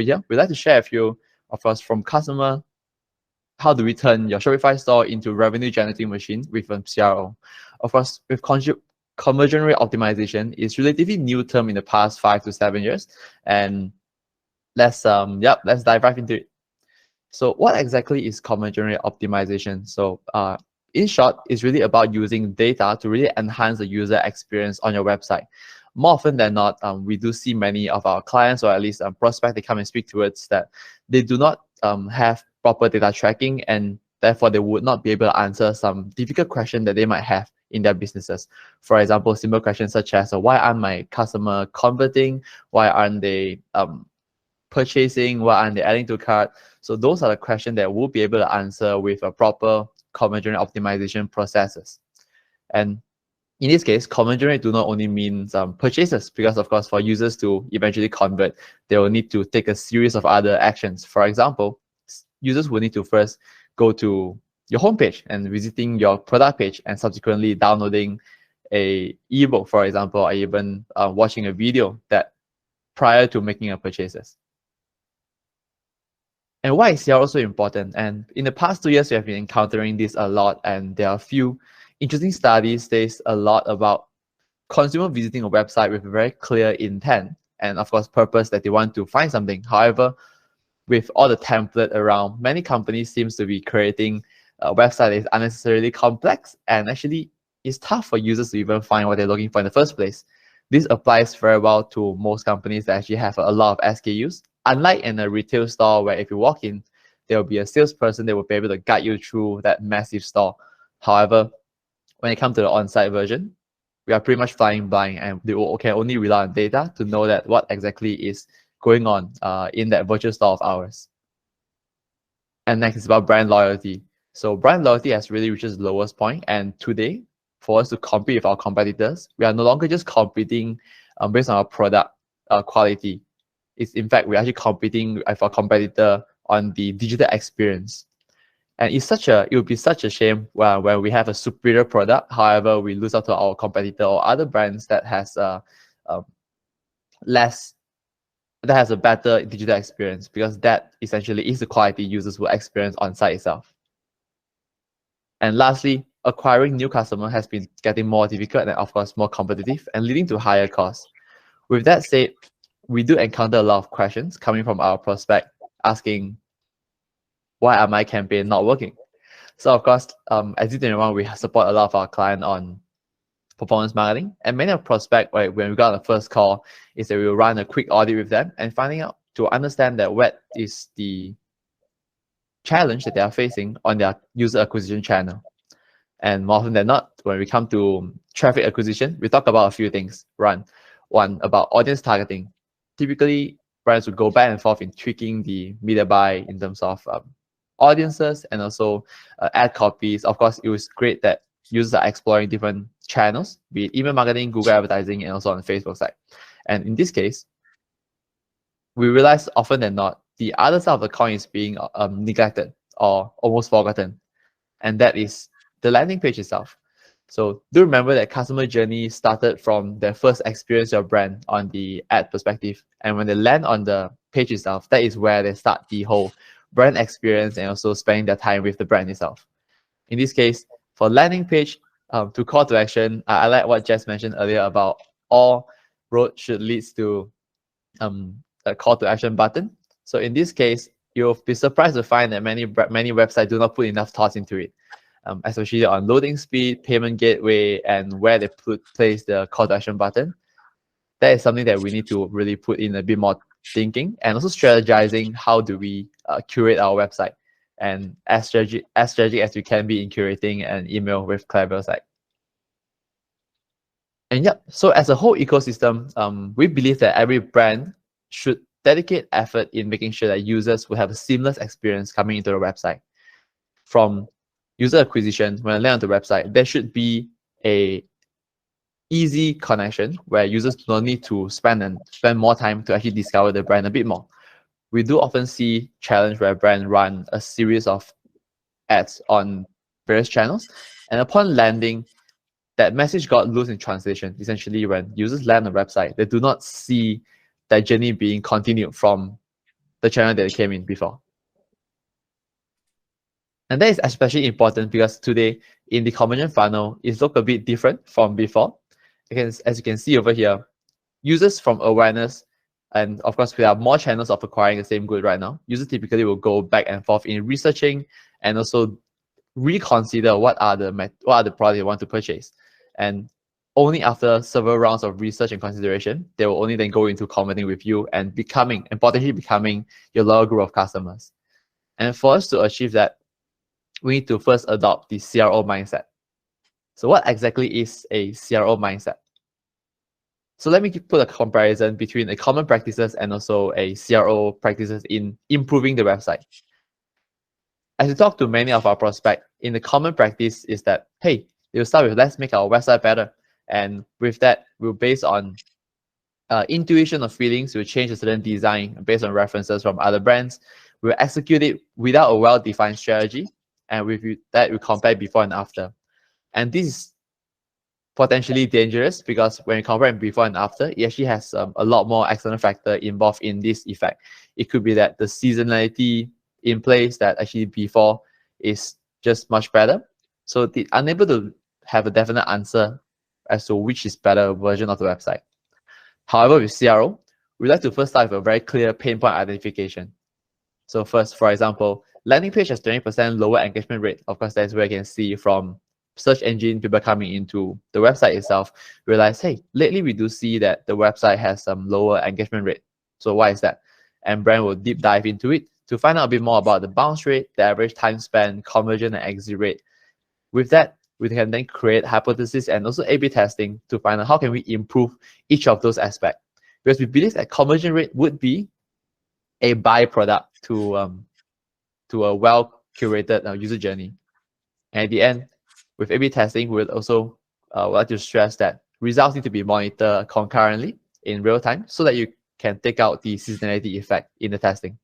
yeah, we'd like to share with you, of course, from customer, how do we turn your Shopify store into revenue generating machine with CRO? Of course, with conversion rate optimization is relatively new term in the past 5 to 7 years, and let's dive right into it. So what exactly is conversion rate optimization? So in short, it's really about using data to really enhance the user experience on your website. More often than not, we do see many of our clients, or at least prospects, they come and speak to us that they do not have proper data tracking, and therefore they would not be able to answer some difficult question that they might have in their businesses. For example, simple questions such as, why aren't my customer converting? Why aren't they purchasing? Why aren't they adding to cart? So those are the questions that we'll be able to answer with a proper conversion rate optimization processes. And in this case, conversion rate do not only mean purchases, because of course, for users to eventually convert, they will need to take a series of other actions. For example, users will need to first go to your homepage and visiting your product page, and subsequently downloading a ebook, for example, or even watching a video that prior to making a purchases. And why is CRO so important? And in the past 2 years, we have been encountering this a lot, and there are a few interesting studies that a lot about consumer visiting a website with a very clear intent and, of course, purpose that they want to find something. However, with all the template around, many companies seems to be creating a website that is unnecessarily complex, and actually it's tough for users to even find what they're looking for in the first place. This applies very well to most companies that actually have a lot of SKUs. Unlike in a retail store where if you walk in, there will be a salesperson that will be able to guide you through that massive store. However, when it comes to the on-site version, we are pretty much flying blind, and they can only rely on data to know that what exactly is going on in that virtual store of ours. And next is about brand loyalty. So brand loyalty has really reached its lowest point, and today, for us to compete with our competitors, we are no longer just competing based on our product quality. It's in fact, we're actually competing with our competitor on the digital experience. And it would be such a shame when we have a superior product, however, we lose out to our competitor or other brands that has a better digital experience, because that essentially is the quality users will experience on site itself. And lastly, acquiring new customers has been getting more difficult and, of course, more competitive and leading to higher costs. With that said, we do encounter a lot of questions coming from our prospect asking, why are my campaign not working? So of course, as you know, we support a lot of our clients on performance marketing, and many of prospect, when we got on the first call, is that we will run a quick audit with them and finding out to understand that what is the challenge that they are facing on their user acquisition channel. And more often than not, when we come to traffic acquisition, we talk about a few things. One about audience targeting. Typically, brands will go back and forth in tweaking the media buy in terms of audiences and also ad copies. Of course, it was great that users are exploring different channels, be it email marketing, Google advertising, and also on the Facebook side. And in this case, we realize often than not, the other side of the coin is being neglected or almost forgotten, and that is the landing page itself. So do remember that customer journey started from their first experience of your brand on the ad perspective, and when they land on the page itself, that is where they start the whole brand experience and also spending their time with the brand itself. In this case, for landing page to call to action, I like what Jess mentioned earlier about all road should lead to a call to action button. So in this case, you'll be surprised to find that many websites do not put enough thoughts into it, especially on loading speed, payment gateway, and where they place the call to action button. That is something that we need to really put in a bit more thinking, and also strategizing how do we curate our website, and as strategic as we can be in curating an email with clever site. And yeah, so as a whole ecosystem, we believe that every brand should dedicate effort in making sure that users will have a seamless experience coming into the website. From user acquisition, when I land on the website, there should be a easy connection where users do not need to spend more time to actually discover the brand a bit more. We do often see challenge where brands run a series of ads on various channels, and upon landing, that message got lost in translation. Essentially, when users land on the website, they do not see that journey being continued from the channel that they came in before. And that is especially important because today in the conversion funnel, it looks a bit different from before. As you can see over here, users from awareness, and of course, we have more channels of acquiring the same good right now. Users typically will go back and forth in researching and also reconsider what are the products they want to purchase. And only after several rounds of research and consideration, they will only then go into converting with you and potentially becoming your loyal group of customers. And for us to achieve that, we need to first adopt the CRO mindset. So what exactly is a CRO mindset? So let me put a comparison between a common practices and also a CRO practices in improving the website. As we talk to many of our prospects, in the common practice is that, hey, they'll start with, let's make our website better. And with that, we'll based on intuition or feelings, we'll change a certain design based on references from other brands. We'll execute it without a well-defined strategy. And with that, we compare before and after. And this is potentially dangerous because when you compare before and after, it actually has a lot more external factor involved in this effect. It could be that the seasonality in place that actually before is just much better. So the unable to have a definite answer as to which is better version of the website. However, with CRO, we like to first start with a very clear pain point identification. So first, for example, landing page has 20% lower engagement rate. Of course, that's where you can see from search engine people coming into the website itself, realize, hey, lately we do see that the website has some lower engagement rate. So why is that? And brand will deep dive into it to find out a bit more about the bounce rate, the average time spent, conversion, and exit rate. With that, we can then create hypothesis and also A/B testing to find out how can we improve each of those aspects. Because we believe that conversion rate would be a byproduct to a well-curated user journey. And at the end, with A/B testing, we would also like to stress that results need to be monitored concurrently in real time so that you can take out the seasonality effect in the testing.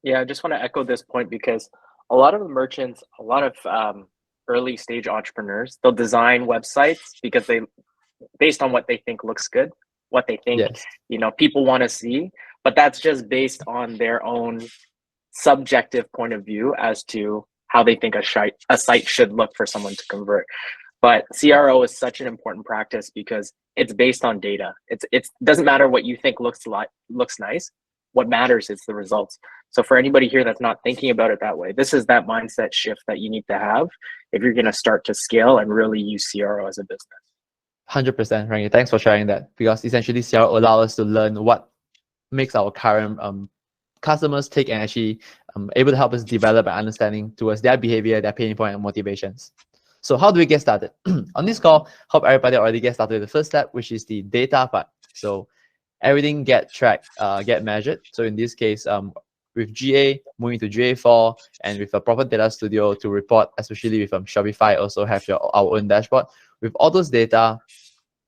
Yeah, I just want to echo this point because a lot of the merchants, a lot of early stage entrepreneurs, they'll design websites because based on what they think looks good, what they think, yes, people want to see, but that's just based on their own subjective point of view as to how they think a site should look for someone to convert. But CRO is such an important practice because it's based on data. It doesn't matter what you think looks nice. What matters is the results. So for anybody here that's not thinking about it that way, this is that mindset shift that you need to have if you're going to start to scale and really use CRO as a business. 100%, Rangi. Thanks for sharing that, because essentially CRO allows us to learn what makes our current customers tick and actually able to help us develop an understanding towards their behavior, their pain point, and motivations. So how do we get started? On this call, hope everybody already get started with the first step, which is the data part. So everything get tracked, get measured. So in this case, with GA, moving to GA4, and with a proper data studio to report, especially with Shopify, also have our own dashboard. With all those data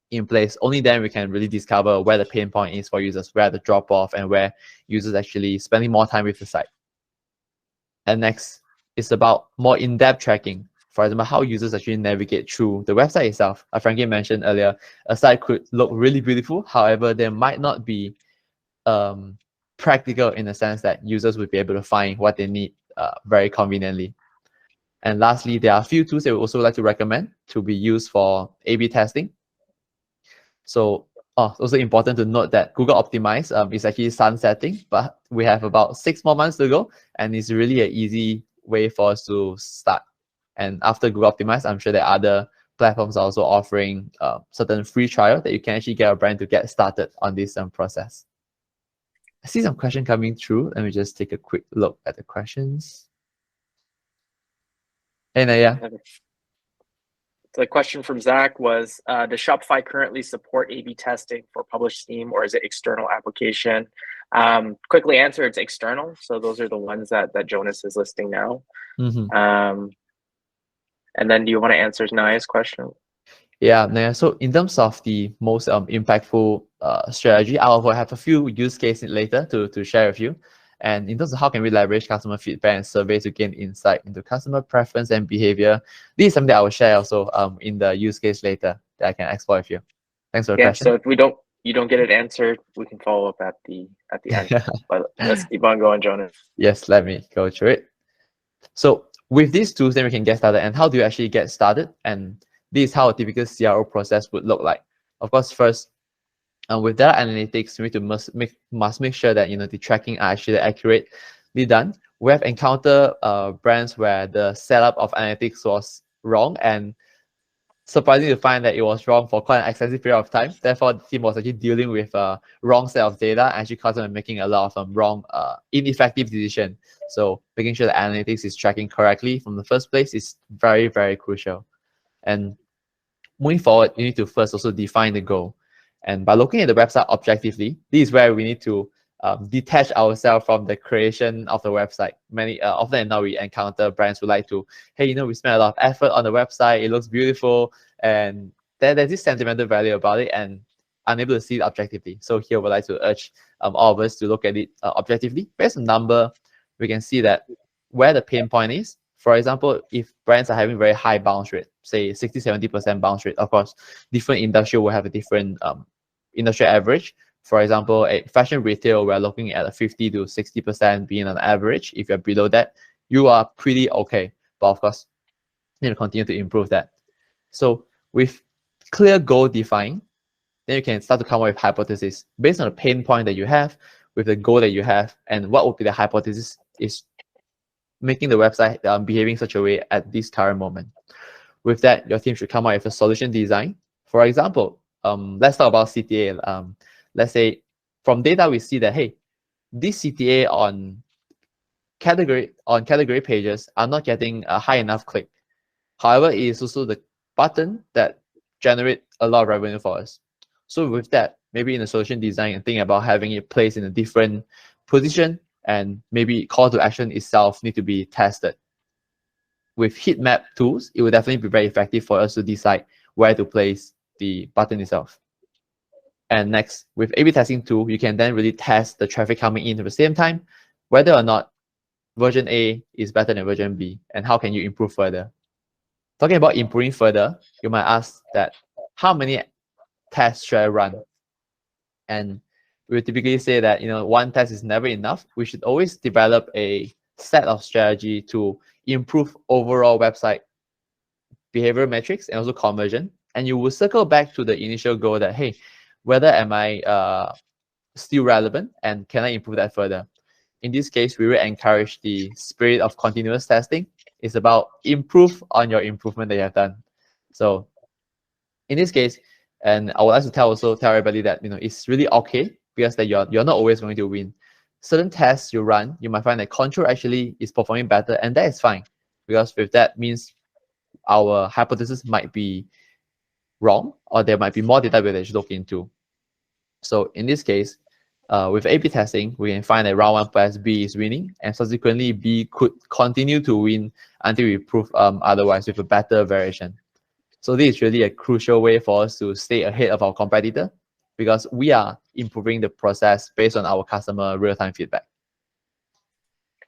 in place, only then we can really discover where the pain point is for users, where the drop off, and where users actually spending more time with the site. And next, it's about more in-depth tracking. For example, how users actually navigate through the website itself. Frankie mentioned earlier, a site could look really beautiful. However, there might not be practical in the sense that users would be able to find what they need very conveniently. And lastly, there are a few tools that we also like to recommend to be used for A/B testing. So also important to note that Google Optimised is actually sunsetting, but we have about 6 more months to go, and it's really an easy way for us to start. And after Google Optimised, I'm sure that other platforms are also offering certain free trial that you can actually get a brand to get started on this process. I see some question coming through. Let me just take a quick look at the questions. Hey, Naya. The question from Zach was, does Shopify currently support A/B testing for published theme, or is it external application? Quickly answer, it's external. So those are the ones that Jonas is listing now. Mm-hmm. And then do you want to answer Naya's question? Yeah, Naya. So in terms of the most impactful strategy, I'll have a few use cases later to share with you. And in terms of how can we leverage customer feedback and surveys to gain insight into customer preference and behavior, this is something I will share also in the use case later that I can explore with you. Thanks for the question. So if we don't you don't get it answered, we can follow up at the end. But let's keep on going, Jonas. Yes, let me go through it. So with these tools, then we can get started. And how do you actually get started? And this is how a typical CRO process would look like. Of course, first, with data analytics, we need to must make sure that the tracking are actually accurately done. We have encountered brands where the setup of analytics was wrong, and surprising to find that it was wrong for quite an extensive period of time. Therefore, the team was actually dealing with a wrong set of data and actually caused them making a lot of wrong, ineffective decision. So making sure the analytics is tracking correctly from the first place is very, very crucial. And moving forward, you need to first also define the goal. And by looking at the website objectively, this is where we need to detach ourselves from the creation of the website. Many often now we encounter brands who like to, hey, we spent a lot of effort on the website, it looks beautiful, and there's this sentimental value about it, and unable to see it objectively. So here we'd like to urge all of us to look at it objectively. Based on number, we can see that where the pain point is. For example, if brands are having very high bounce rate, say 60-70% bounce rate, of course, different industry will have a different industry average. For example, a fashion retail, we're looking at a 50-60% being an average. If you're below that, you are pretty okay. But of course, you need to continue to improve that. So with clear goal defined, then you can start to come up with hypothesis based on the pain point that you have, with the goal that you have, and what would be the hypothesis is making the website behaving such a way at this current moment. With that, your team should come up with a solution design. For example, let's talk about CTA. Let's say from data we see that, hey, this CTA on category pages are not getting a high enough click. However, it is also the button that generate a lot of revenue for us. So with that, maybe in the solution design, and think about having it placed in a different position, and maybe call to action itself need to be tested. With heat map tools, it will definitely be very effective for us to decide where to place the button itself. And next, with A/B testing tool, you can then really test the traffic coming in at the same time, whether or not version A is better than version B, and how can you improve further. Talking about improving further, you might ask that, how many tests should I run? And we typically say that one test is never enough. We should always develop a set of strategy to improve overall website behavioral metrics and also conversion. And you will circle back to the initial goal that, hey, whether am I still relevant, and can I improve that further? In this case, we will encourage the spirit of continuous testing. It's about improve on your improvement that you have done. So in this case, and I would like to tell everybody that it's really okay, because that you're not always going to win. Certain tests you run, you might find that control actually is performing better, and that is fine, because with that means our hypothesis might be wrong, or there might be more data we should look into. So in this case, with A/B testing, we can find that round 1 plus B is winning, and subsequently B could continue to win until we prove otherwise with a better variation. So this is really a crucial way for us to stay ahead of our competitor, because we are improving the process based on our customer real-time feedback.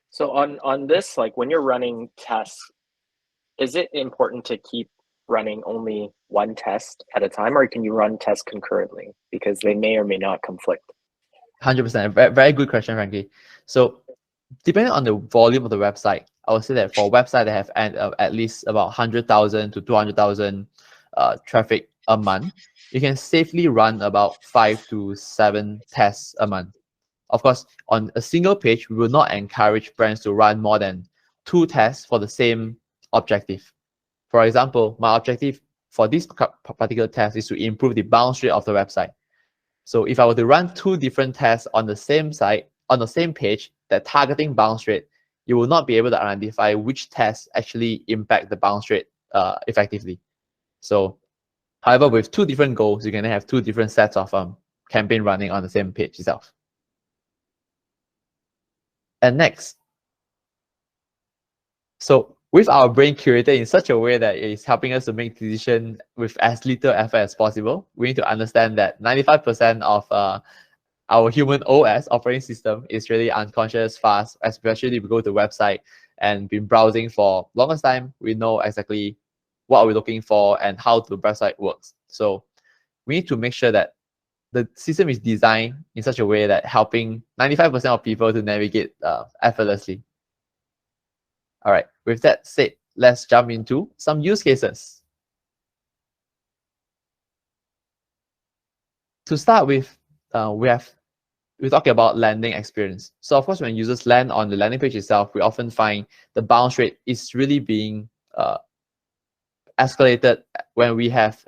So on this, like when you're running tests, is it important to keep running only one test at a time, or can you run tests concurrently, because they may or may not conflict? 100%. Very good question, Frankie. So depending on the volume of the website, I would say that for websites that have at least about 100,000 to 200,000 traffic a month, you can safely run about 5 to 7 tests a month. Of course, on a single page, we will not encourage brands to run more than 2 tests for the same objective. For example, my objective for this particular test is to improve the bounce rate of the website. So if I were to run 2 different tests on the same site, on the same page, that targeting bounce rate, you will not be able to identify which tests actually impact the bounce rate effectively. So, however, with 2 different goals, you can have 2 different sets of campaign running on the same page itself. And next, so with our brain curated in such a way that it is helping us to make decisions with as little effort as possible, we need to understand that 95% of our human OS operating system is really unconscious fast, especially if we go to the website and been browsing for longest time. We know exactly what are we looking for and how the website works. So we need to make sure that the system is designed in such a way that helping 95% of people to navigate effortlessly. All right, with that said, let's jump into some use cases. To start with, we're talking about landing experience. So of course, when users land on the landing page itself, we often find the bounce rate is really being escalated when we have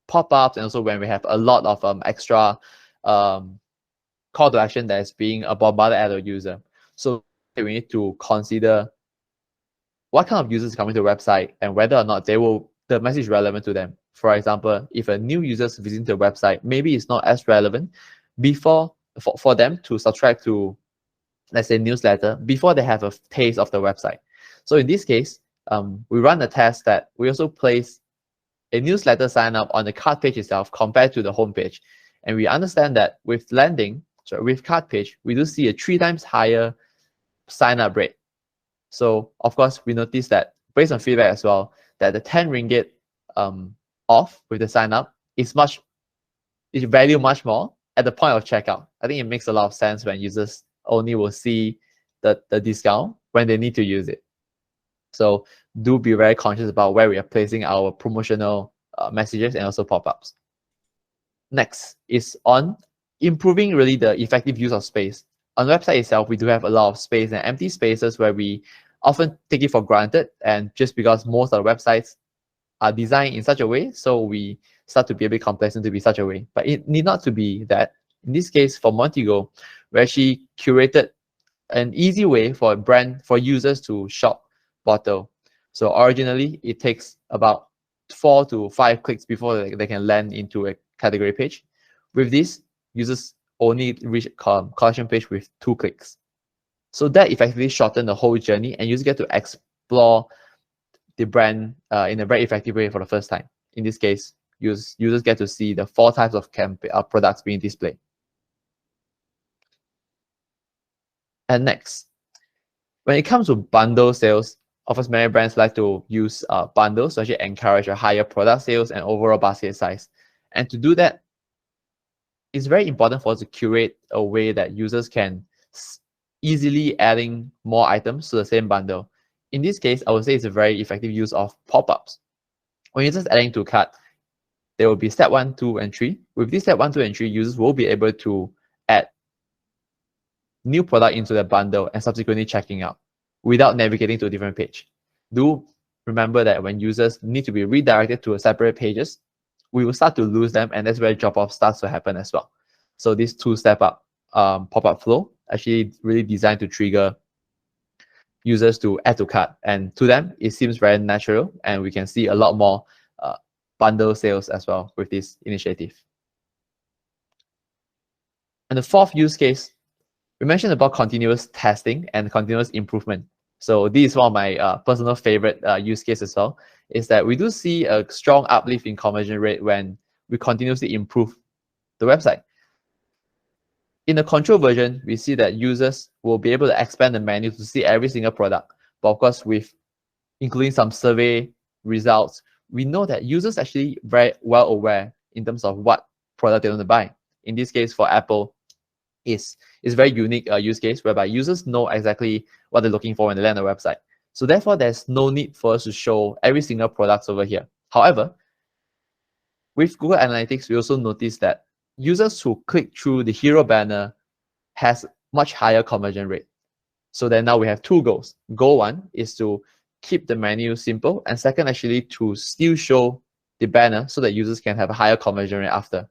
pop-ups, and also when we have a lot of extra call to action that is being bombarded at a user. So we need to consider what kind of users coming to the website and whether or not the message is relevant to them. For example, if a new user is visiting the website, maybe it's not as relevant for them to subscribe to, let's say, newsletter before they have a taste of the website. So in this case, we run a test that we also place a newsletter sign up on the cart page itself compared to the home page. And we understand that with cart page, we do see a 3 times higher sign up rate. So of course, we noticed that based on feedback as well, that the 10 ringgit off with the sign up is value much more at the point of checkout. I think it makes a lot of sense when users only will see the discount when they need to use it. So do be very conscious about where we are placing our promotional messages and also pop-ups. Next is on improving really the effective use of space. On the website itself, we do have a lot of space and empty spaces where we often take it for granted, and just because most of the websites are designed in such a way, so we start to be a bit complacent to be such a way. But it need not to be that. In this case, for Montigo, we actually curated an easy way for users to shop bottle. So originally, it takes about 4 to 5 clicks before they can land into a category page. With this, users only reach collection page with 2 clicks. So that effectively shortened the whole journey, and users get to explore the brand in a very effective way for the first time. In this case, users get to see the 4 types of products being displayed. And next, when it comes to bundle sales, of course, many brands like to use bundles to actually encourage a higher product sales and overall basket size. And to do that, it's very important for us to curate a way that users can easily adding more items to the same bundle. In this case, I would say it's a very effective use of pop-ups. When users adding to cart, there will be step 1, 2, and 3. With this step 1, 2, and 3, users will be able to add new product into the bundle and subsequently checking out without navigating to a different page. Do remember that when users need to be redirected to separate pages, we will start to lose them, and that's where drop-off starts to happen as well. So this 2-step up pop-up flow actually really designed to trigger users to add to cart, and to them it seems very natural, and we can see a lot more bundle sales as well with this initiative. And the 4th use case, we mentioned about continuous testing and continuous improvement. So this is one of my personal favorite use cases as well, is that we do see a strong uplift in conversion rate when we continuously improve the website. In the control version, we see that users will be able to expand the menu to see every single product. But of course, with including some survey results, we know that users actually very well aware in terms of what product they want to buy. In this case, for Apple, is very unique use case whereby users know exactly what they're looking for when they land on the website. So therefore, there's no need for us to show every single product over here. However, with Google Analytics, we also noticed that users who click through the hero banner has much higher conversion rate. So then now we have 2 goals. Goal 1 is to keep the menu simple, and second, actually to still show the banner so that users can have a higher conversion rate after.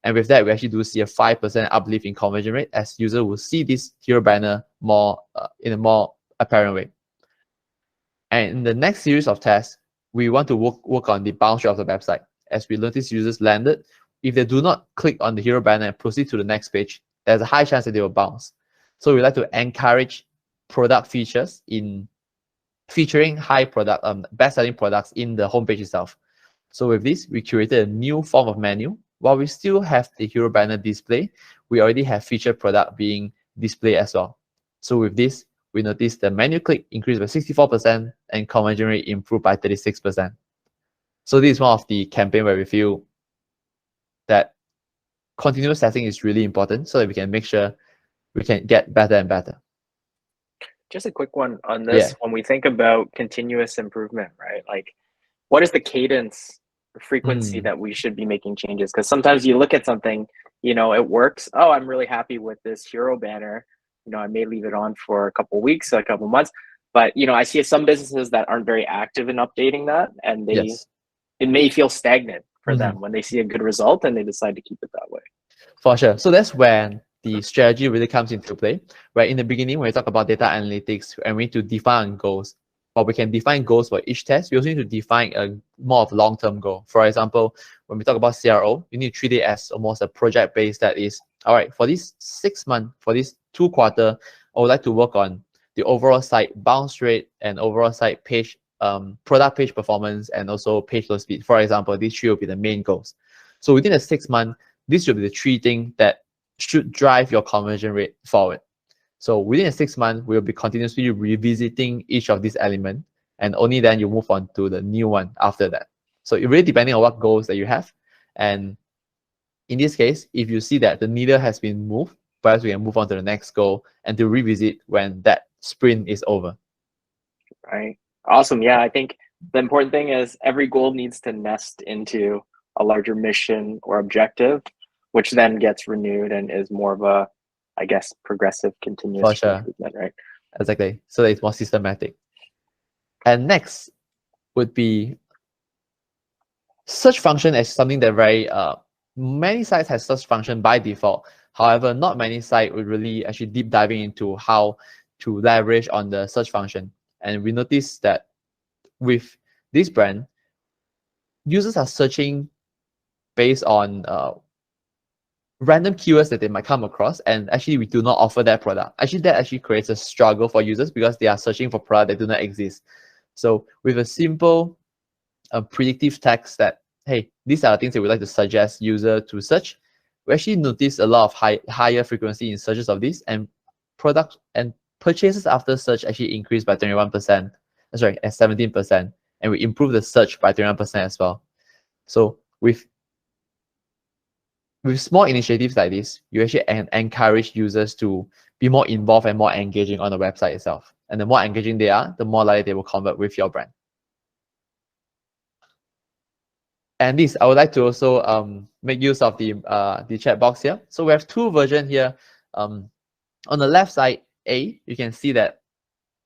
And with that, we actually do see a 5% uplift in conversion rate as users will see this hero banner more in a more apparent way. And in the next series of tests, we want to work on the bounce rate of the website. As we notice users landed, if they do not click on the hero banner and proceed to the next page, there's a high chance that they will bounce. So we like to encourage product features in featuring high product, best-selling products in the homepage itself. So with this, we curated a new form of menu. While we still have the hero banner display, we already have featured product being displayed as well. So with this, we notice the menu click increased by 64% and conversion rate improved by 36%. So this is one of the campaign where we feel that continuous testing is really important so that we can make sure we can get better and better. Just a quick one on this. Yeah. When we think about continuous improvement, right? Like, what is the cadence, frequency that we should be making changes? Because sometimes you look at something, it works. Oh, I'm really happy with this hero banner. I may leave it on for a couple weeks, a couple months. But I see some businesses that aren't very active in updating that, and Yes. it may feel stagnant for them when they see a good result and they decide to keep it that way. For sure. So that's when the strategy really comes into play. Right in the beginning, when we talk about data analytics and we need to define goals, or we can define goals for each test, we also need to define a more of long-term goal. For example, when we talk about CRO, you need to treat it as almost a project base that is, all right, for this 6 months, for this 2 quarter, I would like to work on the overall site bounce rate and overall site page, product page performance, and also page load speed. For example, these 3 will be the main goals. So within the 6 months, these should be the 3 things that should drive your conversion rate forward. So within a 6 months, we'll be continuously revisiting each of these elements, and only then you move on to the new one after that. So it really depending on what goals that you have. And in this case, if you see that the needle has been moved, perhaps we can move on to the next goal and to revisit when that sprint is over. Right. Awesome. Yeah, I think the important thing is every goal needs to nest into a larger mission or objective, which then gets renewed and is more of a, I guess, progressive, continuous improvement, right? Exactly. So that it's more systematic. And next would be search function as something that many sites have search function by default. However, not many sites would really actually deep diving into how to leverage on the search function. And we noticed that with this brand, users are searching based on random keywords that they might come across, and actually we do not offer that product. Actually, that actually creates a struggle for users because they are searching for products that do not exist. So with a simple predictive text that, hey, these are the things that we like to suggest user to search, we actually notice a lot of higher frequency in searches of this, and product and purchases after search actually increased by 21%, sorry, at 17%, and we improve the search by 21% as well. So with small initiatives like this, you actually encourage users to be more involved and more engaging on the website itself. And the more engaging they are, the more likely they will convert with your brand. And this, I would like to also make use of the chat box here. So we have 2 versions here. On the left side, A, you can see that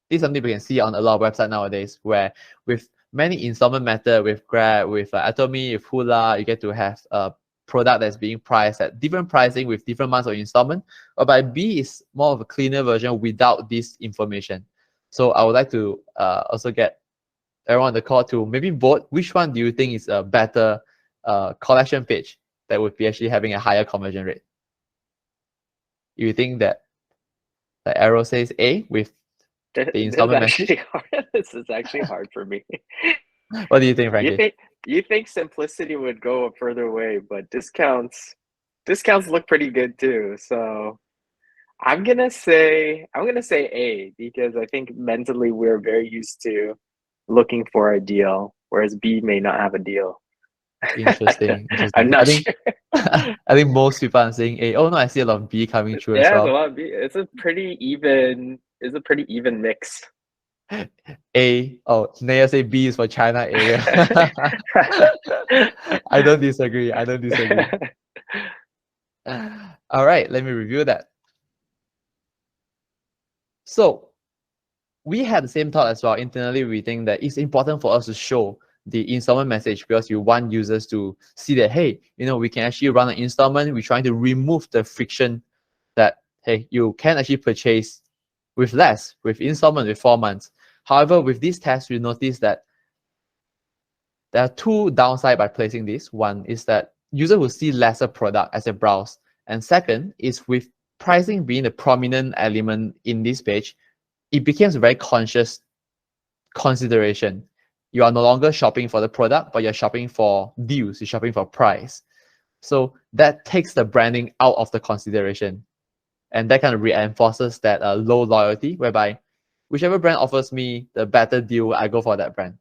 this is something we can see on a lot of websites nowadays, where with many installment method, with Grab, with Atomy, with Hula, you get to have a product that's being priced at different pricing with different months of installment. But B is more of a cleaner version without this information. So I would like to also get everyone on the call to maybe vote which one do you think is a better collection page that would be actually having a higher conversion rate. You think that the arrow says A with the installment message? This is actually hard for me. What do you think, Frankie? You think simplicity would go a further way, but discounts look pretty good too. So I'm gonna say A, because I think mentally we're very used to looking for a deal, whereas B may not have a deal. Interesting. I'm not sure. I think most people are saying A. Oh no, I see a lot of B coming through as well. Yeah, a lot of B. It's a pretty even mix. A. Oh, Naya say B is for China area. I don't disagree. All right, let me review that. So we had the same thought as well. Internally, we think that it's important for us to show the installment message because you want users to see that, hey, we can actually run an installment. We're trying to remove the friction that, hey, you can actually purchase with less, with installment, with 4 months. However, with this test, we noticed that there are 2 downsides by placing this. One is that user will see lesser product as they browse. And second is with pricing being the prominent element in this page, it becomes a very conscious consideration. You are no longer shopping for the product, but you're shopping for deals, you're shopping for price. So that takes the branding out of the consideration. And that kind of reinforces that low loyalty, whereby whichever brand offers me the better deal, I go for that brand.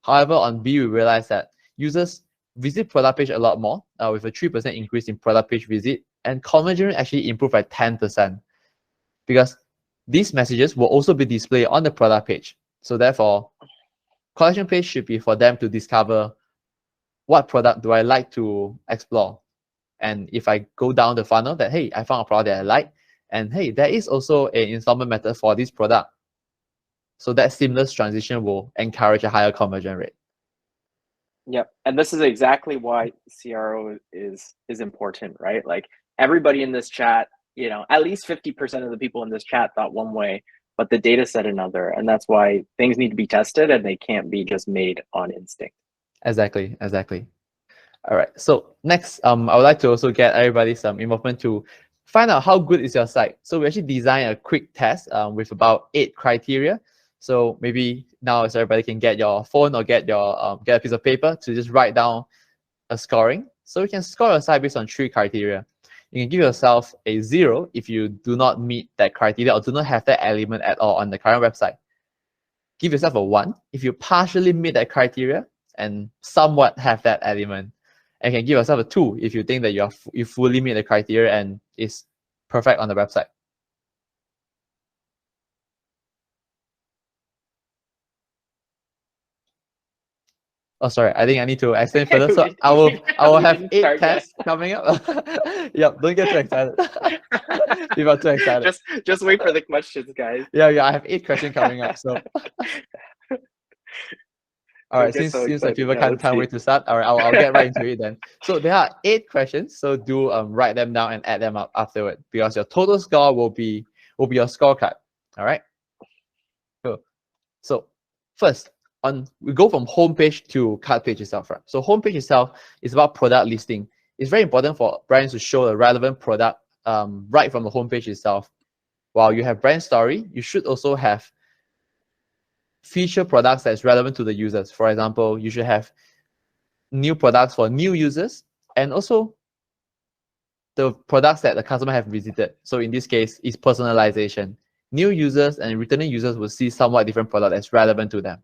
However, on B, we realize that users visit product page a lot more with a 3% increase in product page visit, and conversion rate actually improved by 10% because these messages will also be displayed on the product page. So therefore, collection page should be for them to discover what product do I like to explore. And if I go down the funnel that, hey, I found a product that I like, and hey, there is also an installment method for this product. So that seamless transition will encourage a higher conversion rate. Yep. And this is exactly why CRO is important, right? Like everybody in this chat, at least 50% of the people in this chat thought one way, but the data said another. And that's why things need to be tested and they can't be just made on instinct. Exactly. All right. So next, I would like to also get everybody some involvement to find out how good is your site. So we actually designed a quick test with about 8 criteria. So maybe now as everybody can get your phone or get your get a piece of paper to just write down a scoring. So you can score your site based on 3 criteria. You can give yourself a 0 if you do not meet that criteria or do not have that element at all on the current website. Give yourself a 1 if you partially meet that criteria and somewhat have that element. And you can give yourself a 2 if you think that you fully meet the criteria and is perfect on the website. Oh, sorry. I think I need to explain further. So I will have 8 tests coming up. Yep. Don't get too excited. People are too excited. Just wait for the questions, guys. Yeah. I have 8 questions coming up. So. All right. Since people can't wait to start, all right, I'll get right into it then. So there are 8 questions. So do write them down and add them up afterward because your total score will be your scorecard. All right. Cool. So first. We go from homepage to cart page itself, right? So homepage itself is about product listing. It's very important for brands to show the relevant product right from the homepage itself. While you have brand story, you should also have feature products that's relevant to the users. For example, you should have new products for new users and also the products that the customer have visited. So in this case, is personalization. New users and returning users will see somewhat different product that's relevant to them.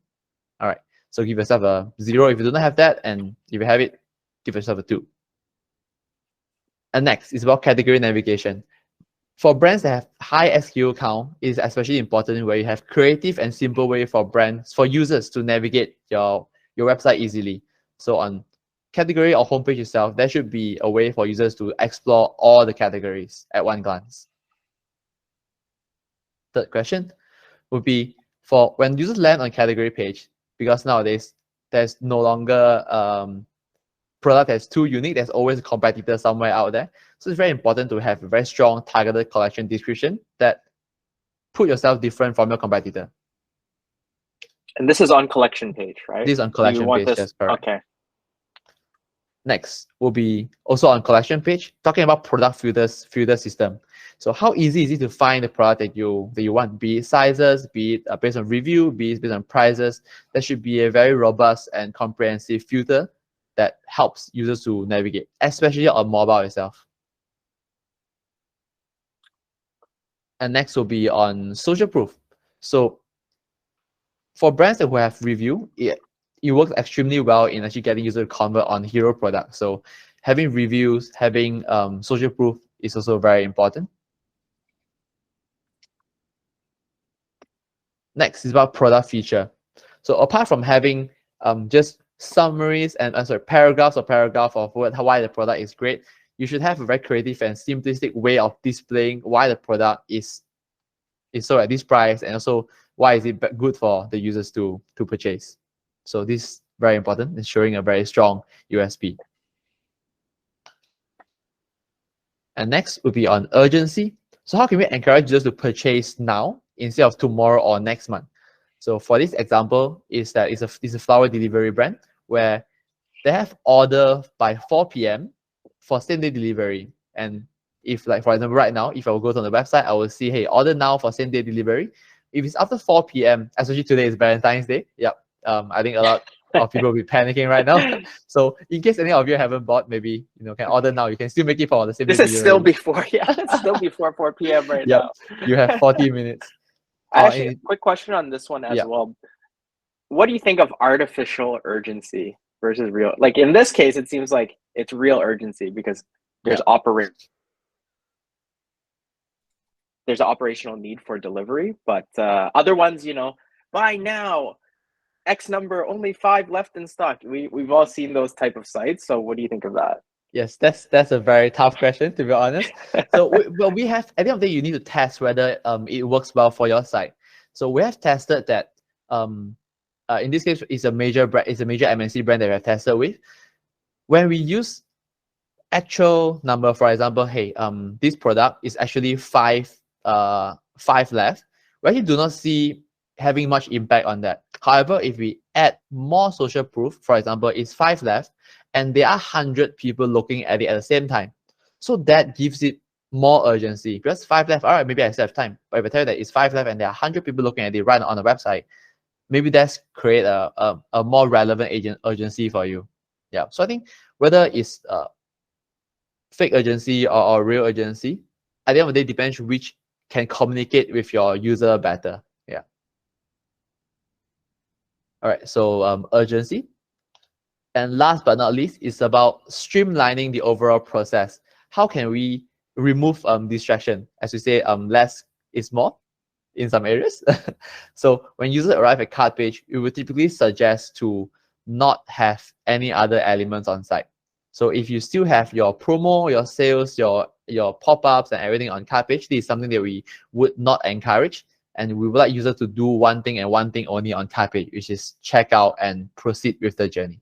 All right, so give yourself a 0 if you do not have that, and if you have it, give yourself a 2. And next is about category navigation. For brands that have high SKU count, it is especially important where you have creative and simple way for users to navigate your website easily. So on category or homepage itself, there should be a way for users to explore all the categories at one glance. Third question would be for when users land on category page, because nowadays there's no longer product that's too unique. There's always a competitor somewhere out there. So it's very important to have a very strong targeted collection description that put yourself different from your competitor. And this is on collection page, right? This is on collection page, yes, correct. Okay. Next will be also on collection page, talking about product filter system. So how easy is it to find the product that you want, be it sizes, be it based on review, be it based on prices. There should be a very robust and comprehensive filter that helps users to navigate, especially on mobile itself. And next will be on social proof. So for brands that who have review, it works extremely well in actually getting users to convert on hero products. So having reviews, having social proof is also very important. Next is about product feature. So apart from having just summaries and paragraphs of why the product is great, you should have a very creative and simplistic way of displaying why the product is sold at this price and also why is it good for the users to purchase. So this is very important in showing a very strong USP. And next would be on urgency. So how can we encourage users to purchase now instead of tomorrow or next month? So for this example, it's a flower delivery brand where they have order by 4 p.m. for same-day delivery. And if, like, for example, right now, if I will go to the website, I will see, hey, order now for same-day delivery. If it's after 4 p.m., especially today is Valentine's Day, yep, I think a lot of people will be panicking right now. So in case any of you haven't bought, maybe can order now. You can still make it for the same day delivery. This is still before, it's still before 4 p.m. right now. You have 40 minutes. Actually, quick question on this one as well. What do you think of artificial urgency versus real. Like in this case, it seems like it's real urgency because there's there's an operational need for delivery, but other ones, you know, buy now, X number, only 5 left in stock. We've all seen those type of sites. So what do you think of that? Yes, that's a very tough question, to be honest. So we have, at the end of the day, you need to test whether it works well for your site. So we have tested that in this case it's a major MNC brand that we have tested with. When we use actual number, for example, hey, this product is actually 5 left, we actually do not see having much impact on that. However, if we add more social proof, for example, it's 5 left and there are 100 people looking at it at the same time, so that gives it more urgency. Because 5 left, all right, maybe I still have time. But if I tell you that it's 5 left and there are 100 people looking at it right on the website, maybe that's create a more relevant urgency for you. Yeah. So I think whether it's fake urgency or real urgency, at the end of the day, depends which can communicate with your user better. Yeah. All right. So urgency. And last but not least, it's about streamlining the overall process. How can we remove distraction? As we say, less is more in some areas. So when users arrive at cart page, we would typically suggest to not have any other elements on site. So if you still have your promo, your sales, your pop-ups and everything on cart page, this is something that we would not encourage. And we would like users to do one thing and one thing only on cart page, which is check out and proceed with the journey.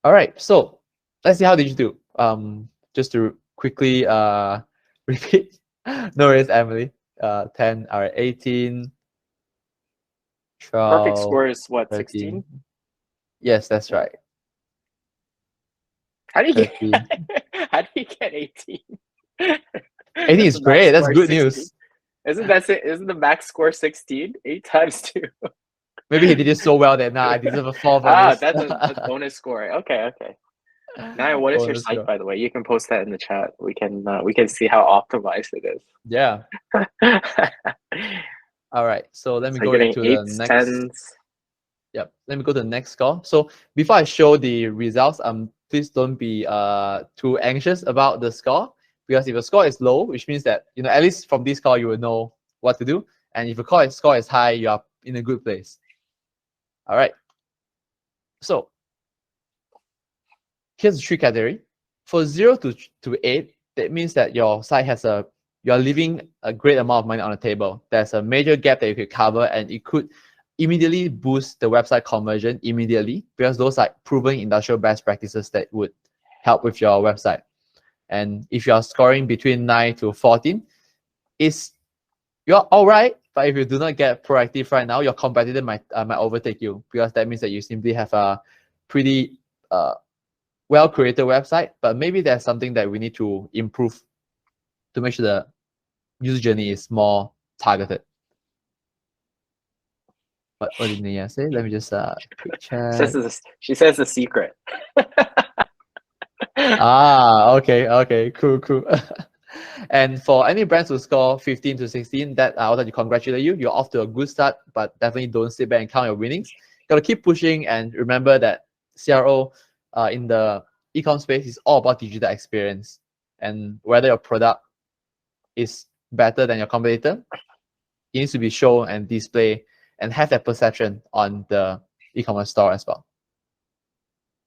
All right, so let's see how did you do. Just to quickly repeat. No worries, Emily. 10, all right, 18, 12. Perfect score is what, 13. 16? Yes, that's right. How do you 13. get? How do you get 18? 18 is great. That's good 16. news. Isn't the max score 16? 8 times 2. Maybe he did it so well that now I deserve a 4 for this. That's a bonus score. Okay. Now, what is your site, by the way? You can post that in the chat. We can see how optimized it is. Yeah. All right. So let me go getting to 8s, the next. 10s. Yep. Let me go to the next score. So before I show the results, please don't be too anxious about the score, because if your score is low, which means that at least from this score you will know what to do, and if your score is high, you are in a good place. All right. So here's the 3 category. For 0 to 8, that means that your site has you're leaving a great amount of money on the table. There's a major gap that you could cover, and it could immediately boost the website conversion immediately, because those are proven industrial best practices that would help with your website. And if you're scoring between 9 to 14, you're all right. But if you do not get proactive right now, your competitor might overtake you, because that means that you simply have a pretty well-created website, but maybe there's something that we need to improve to make sure the user journey is more targeted. What did Nia say? Let me just quick check. She says the secret. Okay, cool. And for any brands who score 15 to 16, that I would like to congratulate you. You're off to a good start, but definitely don't sit back and count your winnings. Gotta keep pushing, and remember that CRO in the e-com space is all about digital experience. And whether your product is better than your competitor, it needs to be shown and displayed and have that perception on the e-commerce store as well.